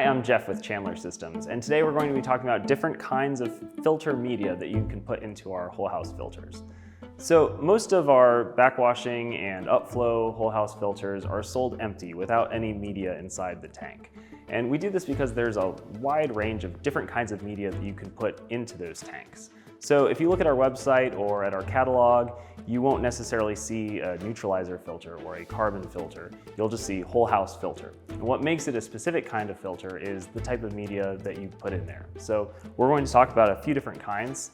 Hi, I'm Jeff with Chandler Systems, and today we're going to be talking about different kinds of filter media that you can put into our whole house filters. So most of our backwashing and upflow whole house filters are sold empty without any media inside the tank. And we do this because there's a wide range of different kinds of media that you can put into those tanks. So if you look at our website or at our catalog, you won't necessarily see a neutralizer filter or a carbon filter. You'll just see whole house filter. And what makes it a specific kind of filter is the type of media that you put in there. So we're going to talk about a few different kinds.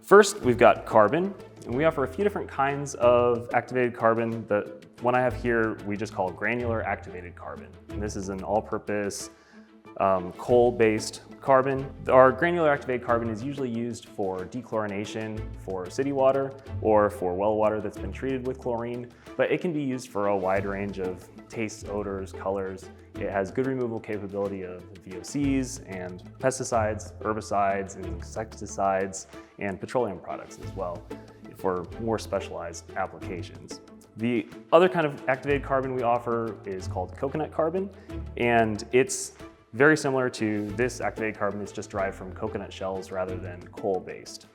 First, we've got carbon, and we offer a few different kinds of activated carbon. The one I have here, we just call granular activated carbon. And this is an all-purpose coal-based carbon. Our granular activated carbon is usually used for dechlorination for city water or for well water that's been treated with chlorine, but it can be used for a wide range of tastes, odors, colors. It has good removal capability of VOCs and pesticides, herbicides, and insecticides, and petroleum products as well for more specialized applications. The other kind of activated carbon we offer is called coconut carbon, and it's very similar to this activated carbon. It's just derived from coconut shells rather than coal-based.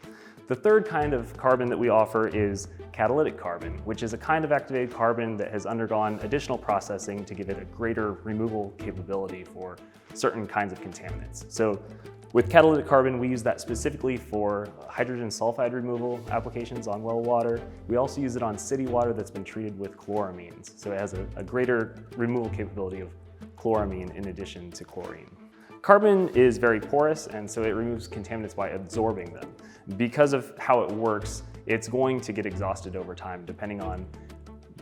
The third kind of carbon that we offer is catalytic carbon, which is a kind of activated carbon that has undergone additional processing to give it a greater removal capability for certain kinds of contaminants. So with catalytic carbon, we use that specifically for hydrogen sulfide removal applications on well water. We also use it on city water that's been treated with chloramines. So it has a greater removal capability of chloramine in addition to chlorine. Carbon is very porous, and so it removes contaminants by absorbing them. Because of how it works, it's going to get exhausted over time depending on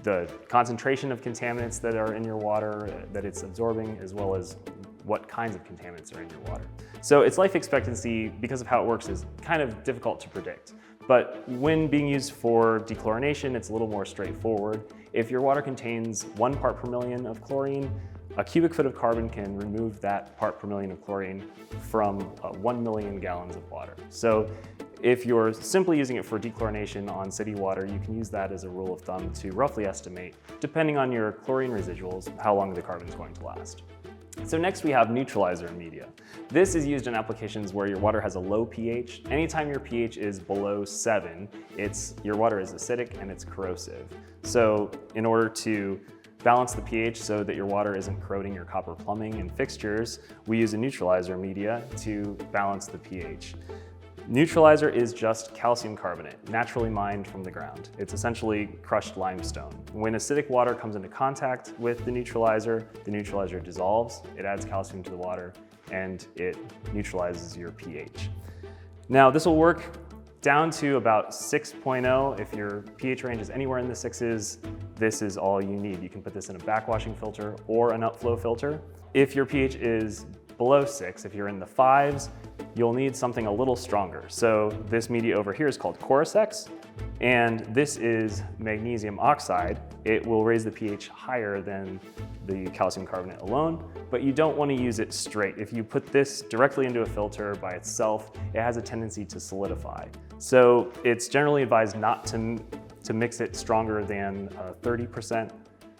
the concentration of contaminants that are in your water that it's absorbing, as well as what kinds of contaminants are in your water. So its life expectancy, because of how it works, is kind of difficult to predict. But when being used for dechlorination, it's a little more straightforward. If your water contains 1 part per million of chlorine, a cubic foot of carbon can remove that part per million of chlorine from 1 million gallons of water. So if you're simply using it for dechlorination on city water, you can use that as a rule of thumb to roughly estimate, depending on your chlorine residuals, how long the carbon is going to last. So next we have neutralizer media. This is used in applications where your water has a low pH. Anytime your pH is below 7, your water is acidic and it's corrosive. So in order to balance the pH so that your water isn't corroding your copper plumbing and fixtures, we use a neutralizer media to balance the pH. Neutralizer is just calcium carbonate, naturally mined from the ground. It's essentially crushed limestone. When acidic water comes into contact with the neutralizer dissolves, it adds calcium to the water, and it neutralizes your pH. Now, this will work down to about 6.0. If your pH range is anywhere in the 6s, this is all you need. You can put this in a backwashing filter or an upflow filter. If your pH is below 6, if you're in the 5s, you'll need something a little stronger. So this media over here is called Corosex, and this is magnesium oxide. It will raise the pH higher than the calcium carbonate alone, but you don't want to use it straight. If you put this directly into a filter by itself, it has a tendency to solidify. So it's generally advised not to mix it stronger than 30%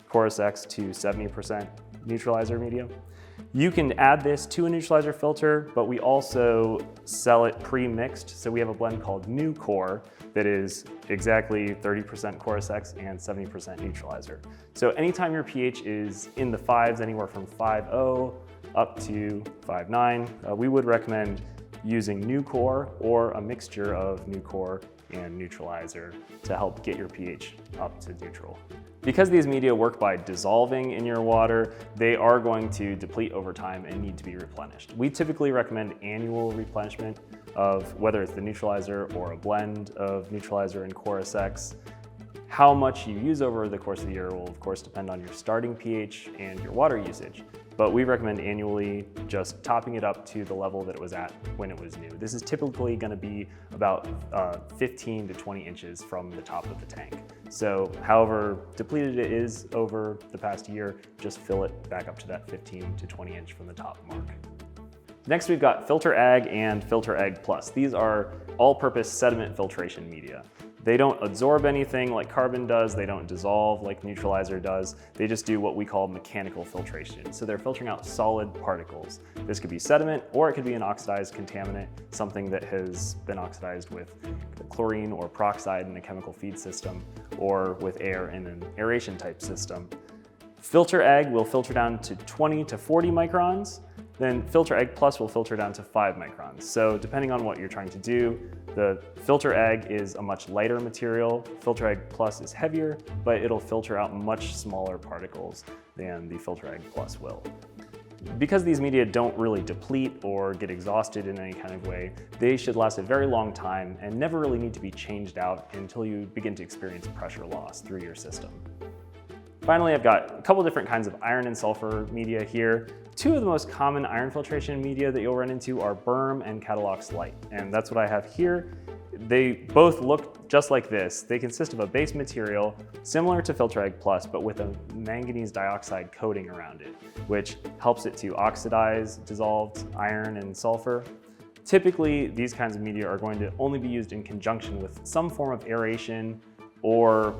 Corosex to 70% neutralizer media. You can add this to a neutralizer filter, but we also sell it pre-mixed. So we have a blend called Neu-Cor that is exactly 30% Corosex and 70% neutralizer. So anytime your pH is in the 5s, anywhere from 5.0 up to 5.9, we would recommend using Neu-Cor or a mixture of Neu-Cor and neutralizer to help get your pH up to neutral. Because these media work by dissolving in your water, they are going to deplete over time and need to be replenished. We typically recommend annual replenishment of whether it's the neutralizer or a blend of neutralizer and Corosex. How much you use over the course of the year will of course depend on your starting pH and your water usage, but we recommend annually just topping it up to the level that it was at when it was new. This is typically going to be about 15 to 20 inches from the top of the tank. So however depleted it is over the past year, just fill it back up to that 15 to 20 inch from the top mark. Next, we've got Filter Ag and Filter Ag Plus. These are all-purpose sediment filtration media. They don't absorb anything like carbon does, they don't dissolve like Neutralizer does, they just do what we call mechanical filtration. So they're filtering out solid particles. This could be sediment, or it could be an oxidized contaminant, something that has been oxidized with chlorine or peroxide in a chemical feed system, or with air in an aeration type system. Filter egg will filter down to 20 to 40 microns, then filter egg plus will filter down to 5 microns. So depending on what you're trying to do, the filter egg is a much lighter material, filter egg plus is heavier, but it'll filter out much smaller particles than the filter egg plus will. Because these media don't really deplete or get exhausted in any kind of way, they should last a very long time and never really need to be changed out until you begin to experience pressure loss through your system. Finally, I've got a couple different kinds of iron and sulfur media here. Two of the most common iron filtration media that you'll run into are Birm and Katalox Light, and that's what I have here. They both look just like this. They consist of a base material similar to filter egg plus, but with a manganese dioxide coating around it, which helps it to oxidize dissolved iron and sulfur. Typically, these kinds of media are going to only be used in conjunction with some form of aeration or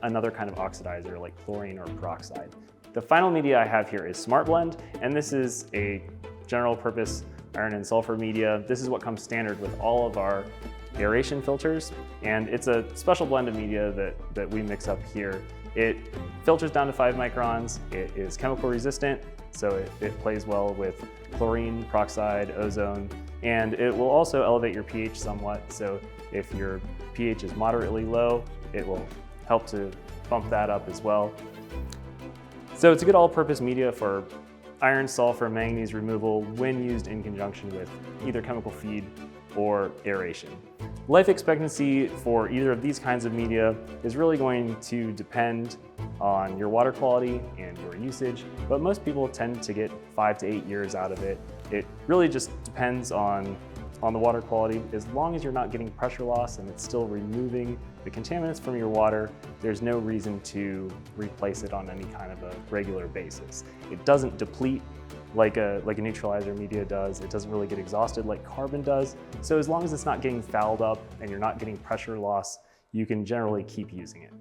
another kind of oxidizer like chlorine or peroxide. The final media I have here is Smart Blend, and this is a general purpose iron and sulfur media. This is what comes standard with all of our aeration filters, and it's a special blend of media that we mix up here. It filters down to 5 microns, it is chemical resistant, so it plays well with chlorine, peroxide, ozone, and it will also elevate your pH somewhat, so if your pH is moderately low, it will help to bump that up as well. So it's a good all-purpose media for iron, sulfur, manganese removal when used in conjunction with either chemical feed or aeration. Life expectancy for either of these kinds of media is really going to depend on your water quality and your usage, but most people tend to get 5 to 8 years out of it. It really just depends on the water quality. As long as you're not getting pressure loss and it's still removing the contaminants from your water, there's no reason to replace it on any kind of a regular basis. It doesn't deplete like a neutralizer media does. It doesn't really get exhausted like carbon does. So as long as it's not getting fouled up and you're not getting pressure loss, you can generally keep using it.